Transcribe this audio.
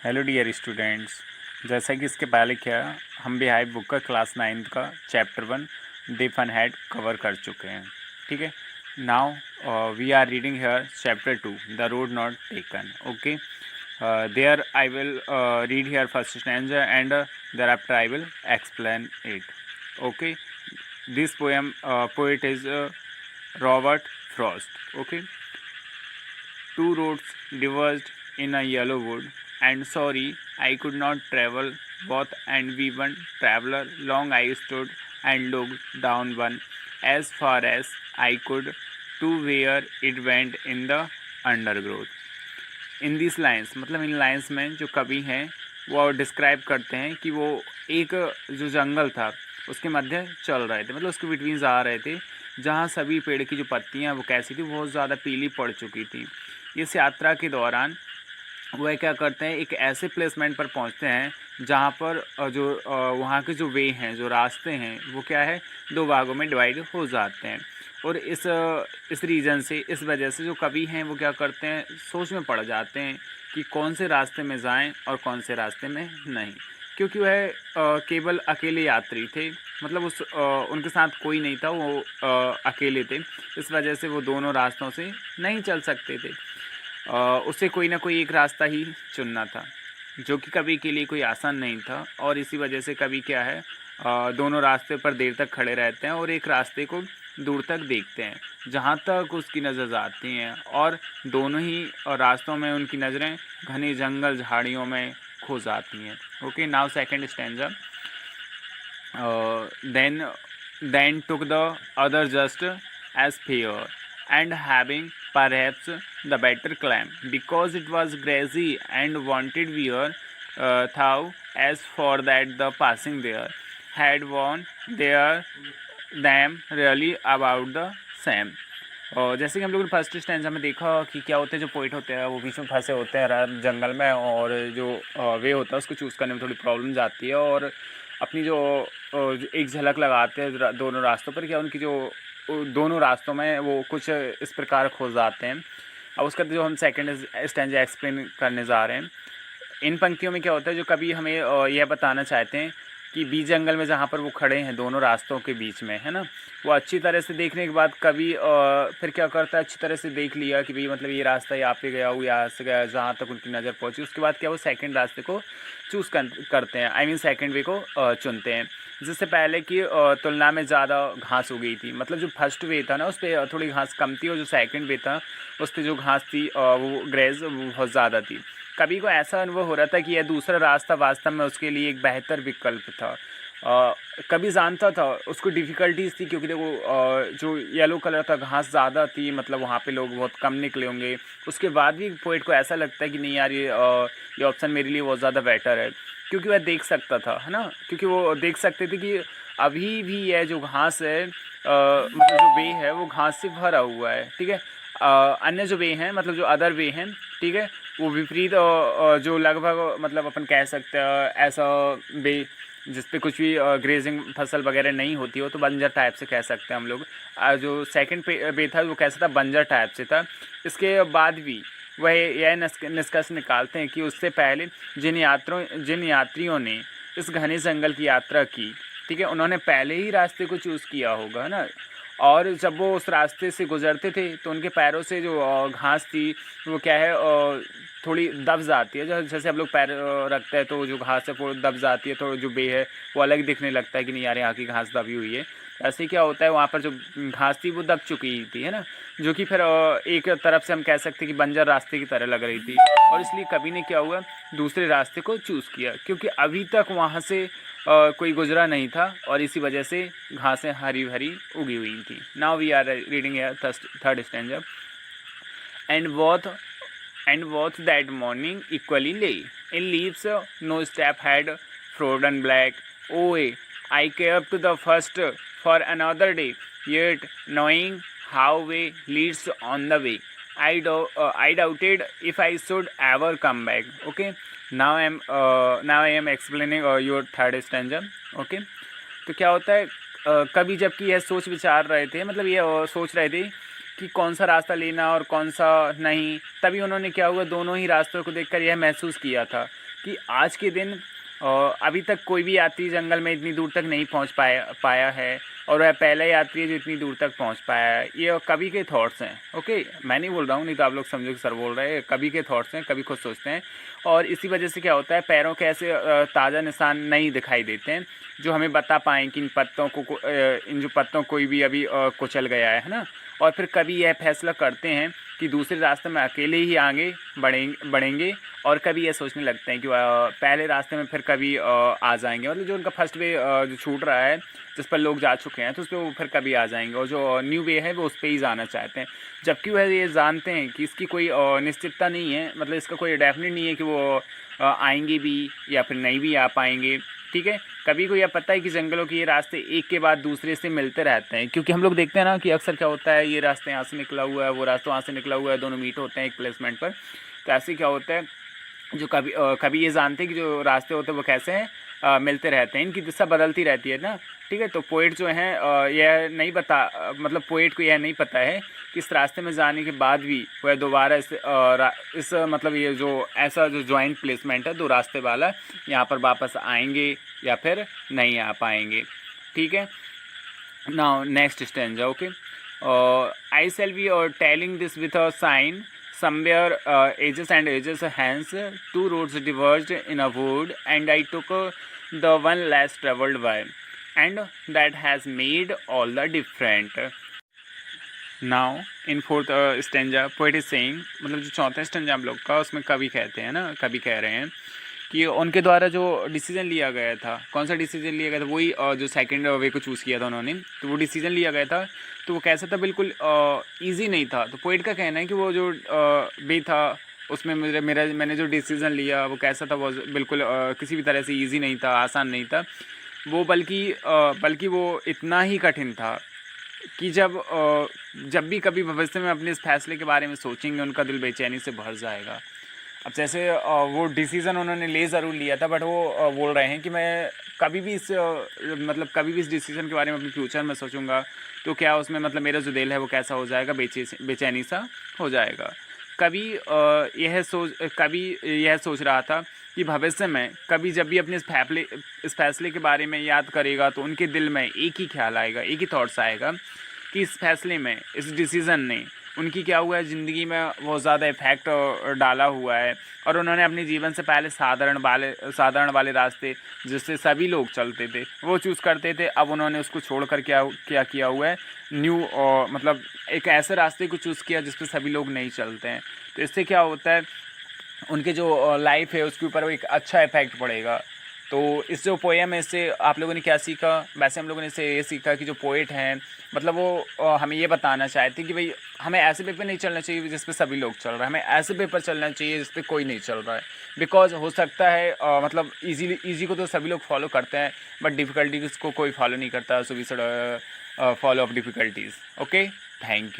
Hello dear students. जैसा कि इसके पहले क्या हम बिहाइव बुक का क्लास 9 का चैप्टर 1 द फन हैड कवर कर चुके हैं। ठीक है, now we are reading here chapter 2 the road not taken. Okay, there I will read here first stanza and thereafter I will explain it. Okay, this poet is Robert Frost. Okay, two roads diverged in a yellow wood, and sorry I could not travel both, and we one traveler long I stood and looked down one as far as I could to where it went in the undergrowth. In this lines मतलब इन lines में जो कवि हैं वो describe करते हैं कि वो एक जो जंगल था उसके मध्य चल रहे थे, मतलब उसके बिटवीन जा रहे थे, जहाँ सभी पेड़ की जो पत्तियाँ वो कैसी थी, बहुत ज़्यादा पीली पड़ चुकी थी। इस यात्रा के दौरान वह क्या करते हैं, एक ऐसे प्लेसमेंट पर पहुंचते हैं जहां पर जो वहां के जो वे हैं, जो रास्ते हैं, वो क्या है, दो भागों में डिवाइड हो जाते हैं। और इस रीज़न से, इस वजह से जो कवि हैं वो क्या करते हैं, सोच में पड़ जाते हैं कि कौन से रास्ते में जाएं और कौन से रास्ते में नहीं, क्योंकि वह केवल अकेले यात्री थे, मतलब उनके साथ कोई नहीं था, वो अकेले थे। इस वजह से वो दोनों रास्तों से नहीं चल सकते थे। उसे कोई ना कोई एक रास्ता ही चुनना था, जो कि कवि के लिए कोई आसान नहीं था। और इसी वजह से कवि क्या है, दोनों रास्ते पर देर तक खड़े रहते हैं और एक रास्ते को दूर तक देखते हैं जहाँ तक उसकी नज़र जाती हैं, और दोनों ही रास्तों में उनकी नज़रें घने जंगल झाड़ियों में खो जाती हैं। Okay, now second stanza. Then took the other just as fair, and having perhaps the better climb, because it was grassy and wanted wear, thou as for that the passing there had worn their them really about the same। और जैसे कि हम लोग ने first stanza में देखा कि क्या होते हैं, जो पोइट होते हैं वो बीच में फंसे होते हैं जंगल में, और जो वे होता है उसको चूज़ करने में थोड़ी प्रॉब्लम जाती है, और अपनी जो एक झलक लगाते हैं दोनों रास्तों पर, क्या उनकी जो दोनों रास्तों में वो कुछ इस प्रकार खो जाते हैं। अब उसका जो हम सेकंड स्टैंजा एक्सप्लेन करने जा रहे हैं, इन पंक्तियों में क्या होता है, जो कभी हमें यह बताना चाहते हैं कि बीच जंगल में जहाँ पर वो खड़े हैं दोनों रास्तों के बीच में, है ना, वो अच्छी तरह से देखने के बाद कभी फिर क्या करता है, अच्छी तरह से देख लिया कि भाई मतलब ये रास्ता यहाँ पे गया, वो यहाँ से गया, जहाँ तक उनकी नज़र पहुँची, उसके बाद क्या वो सेकंड रास्ते को चूज़ करते हैं, आई मीन सेकंड वे को चुनते हैं, जिससे पहले की तुलना में ज़्यादा घास हो गई थी। मतलब जो फर्स्ट वे था ना उस पर थोड़ी घास कम थी, और जो सेकंड वे था उस पर जो घास थी वो ग्रेज बहुत ज़्यादा थी। कभी को ऐसा अनुभव हो रहा था कि यह दूसरा रास्ता वास्तव में उसके लिए एक बेहतर विकल्प था। कभी जानता था उसको डिफ़िकल्टीज़ थी, क्योंकि देखो जो येलो कलर था, घास ज़्यादा थी, मतलब वहाँ पे लोग बहुत कम निकले होंगे। उसके बाद भी पोइट को ऐसा लगता है कि नहीं यार, ये ऑप्शन मेरे लिए बहुत ज़्यादा बेटर है, क्योंकि वह देख सकता था, है ना, क्योंकि वो देख सकते थे कि अभी भी यह जो घास है, मतलब जो वे है वो घास से भरा हुआ है। ठीक है, अन्य जो वे हैं, मतलब जो अदर वे हैं, ठीक है, वो विपरीत जो लगभग मतलब अपन कह सकते हैं ऐसा वे जिस पे कुछ भी ग्रेजिंग फसल वगैरह नहीं होती हो, तो बंजर टाइप से कह सकते हैं हम लोग। जो सेकंड वे था वो कैसा था, बंजर टाइप से था। इसके बाद भी वह यह निष्कर्ष निकालते हैं कि उससे पहले जिन यात्रियों ने इस घने जंगल की यात्रा की, ठीक है, उन्होंने पहले ही रास्ते को चूज़ किया होगा, है ना, और जब वो उस रास्ते से गुजरते थे तो उनके पैरों से जो घास थी वो क्या है, थोड़ी दब जाती है। जैसे हम लोग पैर रखते हैं तो जो घास है वो दब जाती है, तो जो बे है वो अलग दिखने लगता है कि नहीं यार यहाँ की घास दबी हुई है। ऐसे क्या होता है, वहाँ पर जो घास थी वो दब चुकी थी, है ना, जो कि फिर एक तरफ से हम कह सकते हैं कि बंजर रास्ते की तरह लग रही थी, और इसलिए कवि ने क्या हुआ, दूसरे रास्ते को चूज़ किया, क्योंकि अभी तक वहाँ से कोई गुजरा नहीं था, और इसी वजह से घासें हरी भरी उगी हुई थी। Now we are reading third stanza. And both that morning equally lay in leaves, no step had frozen black. Oh, I kept the first for another day, yet knowing how way leads on the way, I doubted if I should ever come back. Okay, now I am explaining your third stanza. Okay, तो क्या होता है, कभी जबकि यह सोच विचार रहे थे, मतलब ये सोच रहे थे कि कौन सा रास्ता लेना और कौन सा नहीं। तभी उन्होंने क्या हुआ, दोनों ही रास्तों को देखकर यह महसूस किया था कि आज के दिन अभी तक कोई भी यात्री जंगल में इतनी दूर तक नहीं पहुंच पाया है, और वह पहला यात्री है जो इतनी दूर तक पहुंच पाया है। ये कवि के थॉट्स हैं। ओके, मैं नहीं बोल रहा हूँ, नहीं तो आप लोग समझो कि सर बोल रहे हैं। कवि के थॉट्स हैं, कवि खुद सोचते हैं। और इसी वजह से क्या होता है, पैरों के ऐसे ताज़ा निशान नहीं दिखाई देते हैं जो हमें बता पाएँ कि इन पत्तों को इन जो पत्तों कोई भी अभी कुचल गया है ना। और फिर कभी यह फैसला करते हैं कि दूसरे रास्ते में अकेले ही आगे बढ़ेंगे, और कभी ये सोचने लगते हैं कि पहले रास्ते में फिर कभी आ जाएंगे। मतलब जो उनका फर्स्ट वे जो छूट रहा है, जिस पर लोग जा चुके हैं, तो उस पर वो फिर कभी आ जाएंगे, और जो न्यू वे है वो उस पर ही जाना चाहते हैं। जबकि वह ये जानते हैं कि इसकी कोई निश्चितता नहीं है, मतलब इसका कोई डेफिनेट नहीं है कि वो आएंगे भी या फिर नहीं भी आ पाएंगे। ठीक है, कभी को यह पता है कि जंगलों के ये रास्ते एक के बाद दूसरे से मिलते रहते हैं, क्योंकि हम लोग देखते हैं ना कि अक्सर क्या होता है, ये रास्ते यहाँ से निकला हुआ है, वो रास्ता वहाँ से निकला हुआ है, दोनों मीट होते हैं एक प्लेसमेंट पर। तो ऐसे क्या होता है, जो कभी ये जानते हैं कि जो रास्ते होते हैं वो कैसे हैं, मिलते रहते हैं, इनकी दिशा बदलती रहती है ना। ठीक है, तो पोएट जो हैं यह नहीं मतलब पोएट को यह नहीं पता है कि इस रास्ते में जाने के बाद भी वह दोबारा इस मतलब ये जो ऐसा जो जॉइंट प्लेसमेंट है दो रास्ते वाला, यहाँ पर वापस आएंगे या फिर नहीं आ पाएंगे। ठीक है, now next stanza. Okay, I shall be telling this with a sign. Somewhere ages and ages hence, two roads diverged in a wood, and I took the one less travelled by, and that has made all the different. Now in fourth stanza, poet is saying, मतलब जो चौथा stanza हम लोग का, उसमें कवि कहते हैं ना, कवि कह रहे हैं कि उनके द्वारा जो डिसीजन लिया गया था, कौन सा डिसीजन लिया गया था, वही जो सेकंड वे को चूज़ किया था उन्होंने, तो वो डिसीजन लिया गया था, तो वो कैसा था, बिल्कुल इजी नहीं था। तो पोइट का कहना है कि वो जो वे था उसमें मैंने जो डिसीज़न लिया वो कैसा था, वो बिल्कुल किसी भी तरह से इजी नहीं था, आसान नहीं था वो, बल्कि वो इतना ही कठिन था कि जब भी कभी भविष्य में अपने इस फैसले के बारे में सोचेंगे, उनका दिल बेचैनी से भर जाएगा। अब जैसे वो डिसीज़न उन्होंने ले ज़रूर लिया था, बट वो बोल रहे हैं कि मैं कभी भी इस डिसीज़न के बारे में अपने फ्यूचर में सोचूंगा तो क्या उसमें मतलब मेरा जो दिल है वो कैसा हो जाएगा, बेचैनी सा हो जाएगा। कभी यह सोच रहा था कि भविष्य में कभी जब भी अपने इस फैसले के बारे में याद करेगा तो उनके दिल में एक ही ख्याल आएगा, एक ही थॉट्स आएगा कि इस फैसले में, इस डिसीज़न ने उनकी क्या हुआ है, ज़िंदगी में बहुत ज़्यादा इफ़ेक्ट डाला हुआ है। और उन्होंने अपने जीवन से पहले साधारण वाले रास्ते जिससे सभी लोग चलते थे वो चूज़ करते थे, अब उन्होंने उसको छोड़कर क्या किया हुआ है, न्यू मतलब एक ऐसे रास्ते को चूज़ किया जिस पर सभी लोग नहीं चलते हैं। तो इससे क्या होता है, उनके जो लाइफ है उसके ऊपर एक अच्छा इफेक्ट पड़ेगा। तो इस जो पोएम है इससे आप लोगों ने क्या सीखा, वैसे हम लोगों ने इससे ये सीखा कि जो पोएट हैं मतलब वो हमें ये बताना चाहते हैं कि भाई हमें ऐसे पेपर नहीं चलना चाहिए जिस पे सभी लोग चल रहे हैं, हमें ऐसे पेपर चलना चाहिए जिस पे कोई नहीं चल रहा है। बिकॉज हो सकता है मतलब ईजी को तो सभी लोग फॉलो करते हैं, बट डिफ़िकल्टीज़ को कोई फॉलो नहीं करता, so we should follow up difficulties. Okay, thank you.